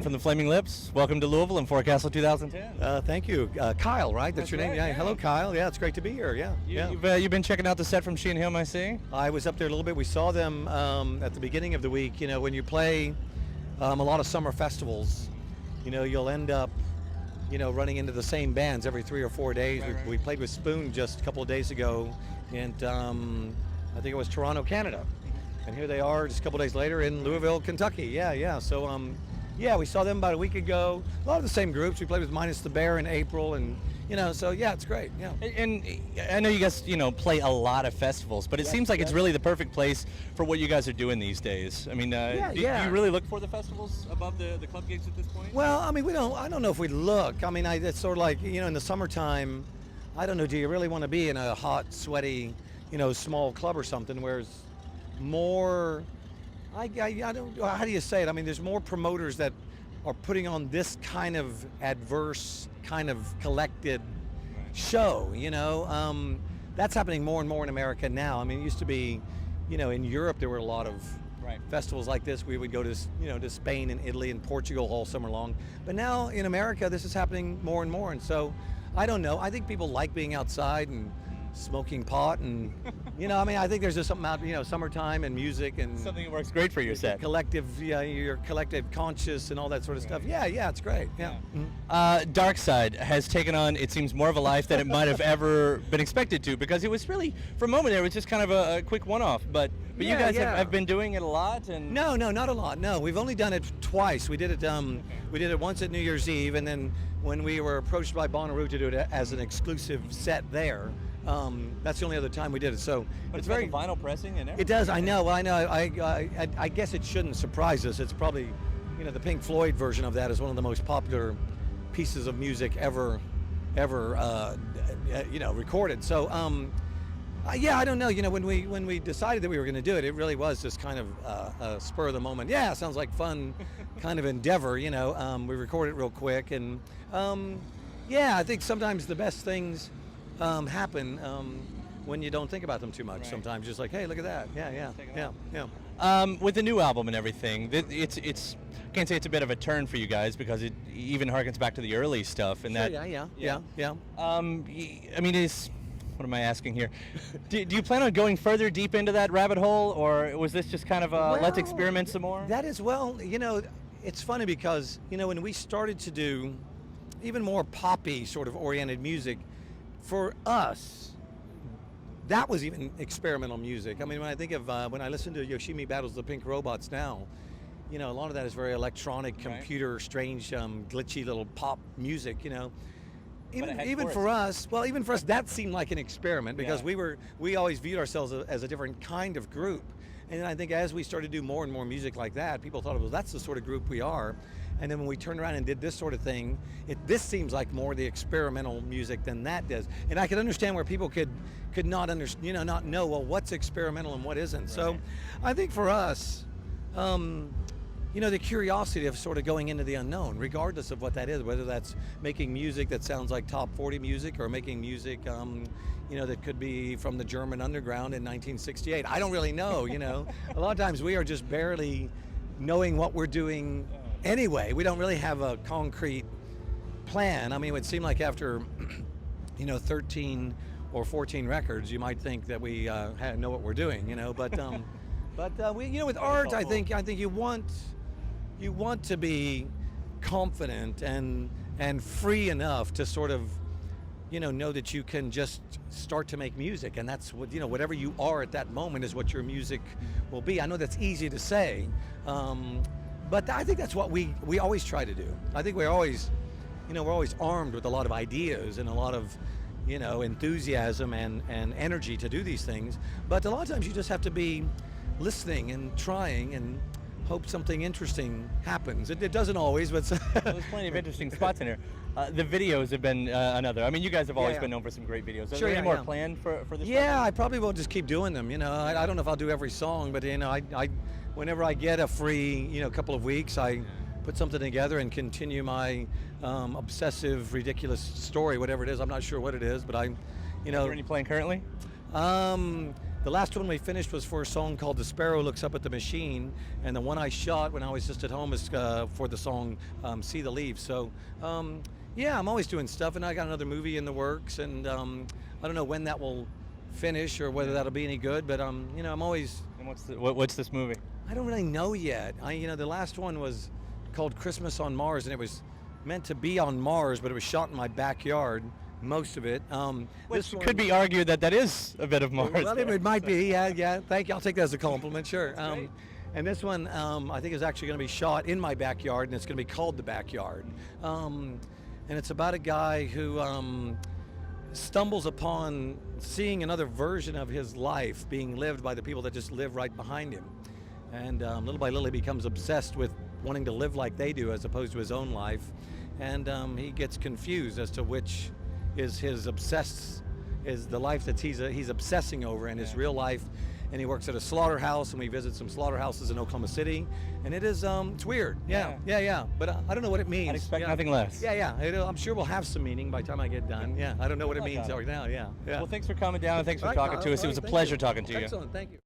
from the Flaming Lips. Welcome to Louisville and Forcastle 2010. Thank you. Kyle, right? That's your name? right, Yeah. yeah. Hello, Kyle. Yeah, it's great to be here. Yeah. You've been checking out the set from She and Him, I see? I was up there a little bit. We saw them at the beginning of the week. You know, when you play a lot of summer festivals, you know, you'll end up, you know, running into the same bands every 3 or 4 days. Right. We played with Spoon just a couple of days ago, and I think it was Toronto, Canada. And here they are just a couple of days later in Louisville, Kentucky. Yeah. So, yeah, we saw them about a week ago. A lot of the same groups. We played with Minus the Bear in April, and you know, so yeah, it's great. Yeah. And I know you guys, you know, play a lot of festivals, but it seems like it's really the perfect place for what you guys are doing these days. I mean, do you really look for the festivals above the club gigs at this point? Well, I mean, I don't know if we look. I mean, it's sort of like, you know, in the summertime, I don't know, do you really want to be in a hot, sweaty, you know, small club or something, whereas more, I don't, how do you say it? I mean, there's more promoters that are putting on this kind of adverse, kind of collected show, you know. That's happening more and more in America now. I mean, it used to be, you know, in Europe there were a lot of festivals like this. We would go to, you know, to Spain and Italy and Portugal all summer long. But now in America, this is happening more and more. And so, I don't know. I think people like being outside and smoking pot, and you know, I mean, I think there's just something out, you know, summertime and music and something that works great for your set. Collective, yeah, your collective conscious and all that sort of stuff. Yeah, it's great. Yeah. Dark Side has taken on, it seems, more of a life than it might have ever been expected to, because it was really, for a moment there, it was just kind of a quick one-off. But you guys have been doing it a lot, and no, not a lot. No, we've only done it twice. We did it. We did it once at New Year's Eve, and then when we were approached by Bonnaroo to do it as an exclusive set there. That's the only other time we did it. So it's very vinyl pressing and everything. It does. I know. I guess it shouldn't surprise us. It's probably, you know, the Pink Floyd version of that is one of the most popular pieces of music ever, you know, recorded. So, yeah, I don't know. You know, when we decided that we were going to do it, it really was just kind of a spur of the moment. Yeah, sounds like fun, kind of endeavor. You know, we recorded it real quick, and yeah, I think sometimes the best things happen when you don't think about them too much. Right. Sometimes just like, hey, look at that. Yeah. With the new album and everything, it's I can't say it's a bit of a turn for you guys, because it even harkens back to the early stuff. And sure, that. Yeah. I mean, what am I asking here? do you plan on going further deep into that rabbit hole, or was this just kind of let's experiment some more? That is, well, you know, it's funny because, you know, when we started to do even more poppy sort of oriented music, for us, that was even experimental music. I mean, when I think of, when I listen to Yoshimi Battles the Pink Robots now, you know, a lot of that is very electronic, computer, strange, glitchy little pop music, you know. Even for us, that seemed like an experiment, because we always viewed ourselves as a different kind of group. And I think as we started to do more and more music like that, people thought, well, that's the sort of group we are. And then when we turned around and did this sort of thing, this seems like more the experimental music than that does. And I could understand where people could not not know, well, what's experimental and what isn't. Right. So I think for us, you know, the curiosity of sort of going into the unknown, regardless of what that is, whether that's making music that sounds like top 40 music, or making music, you know, that could be from the German underground in 1968. I don't really know, you know. A lot of times we are just barely knowing what we're doing anyway. We don't really have a concrete plan. I mean, it would seem like after, you know, 13 or 14 records, you might think that we know what we're doing, you know. But we, you know, with art, I think you want to be confident and free enough to sort of, you know that you can just start to make music, and that's what, you know, whatever you are at that moment is what your music will be. I know that's easy to say, but I think that's what we always try to do. I think we're always armed with a lot of ideas and a lot of, you know, enthusiasm and energy to do these things. But a lot of times you just have to be listening and trying and hope something interesting happens. It doesn't always, but there's plenty of interesting spots in here. The videos have been another. I mean, you guys have always been known for some great videos. Are there any more planned for this? Yeah, I probably will just keep doing them. You know, I don't know if I'll do every song, but you know, I whenever I get a free, you know, couple of weeks, I put something together and continue my obsessive, ridiculous story, whatever it is. I'm not sure what it is, but you know. Is there any playing currently? The last one we finished was for a song called "The Sparrow Looks Up at the Machine," and the one I shot when I was just at home is for the song "See the Leaves." So, yeah, I'm always doing stuff, and I got another movie in the works, and I don't know when that will finish or whether that'll be any good, but you know, I'm always. And what's this movie? I don't really know yet. You know, the last one was called "Christmas on Mars," and it was meant to be on Mars, but it was shot in my backyard. Most of it. Which could be argued that is a bit of Mars. Well, it might be. Yeah. Thank you. I'll take that as a compliment. Sure. And this one, I think, is actually going to be shot in my backyard, and it's going to be called "The Backyard." And it's about a guy who stumbles upon seeing another version of his life being lived by the people that just live right behind him, and little by little he becomes obsessed with wanting to live like they do as opposed to his own life, and he gets confused as to which is the life that he's obsessing over in his real life. And he works at a slaughterhouse, and we visit some slaughterhouses in Oklahoma City, and it is it's weird. Yeah. But I don't know what it means. I'd expect nothing less. Yeah. I'm sure we'll have some meaning by the time I get done. Yeah, I don't know what it means right now. Yeah. Well, thanks for coming down and thanks for talking to us. It was a pleasure talking to you. Excellent. Thank you.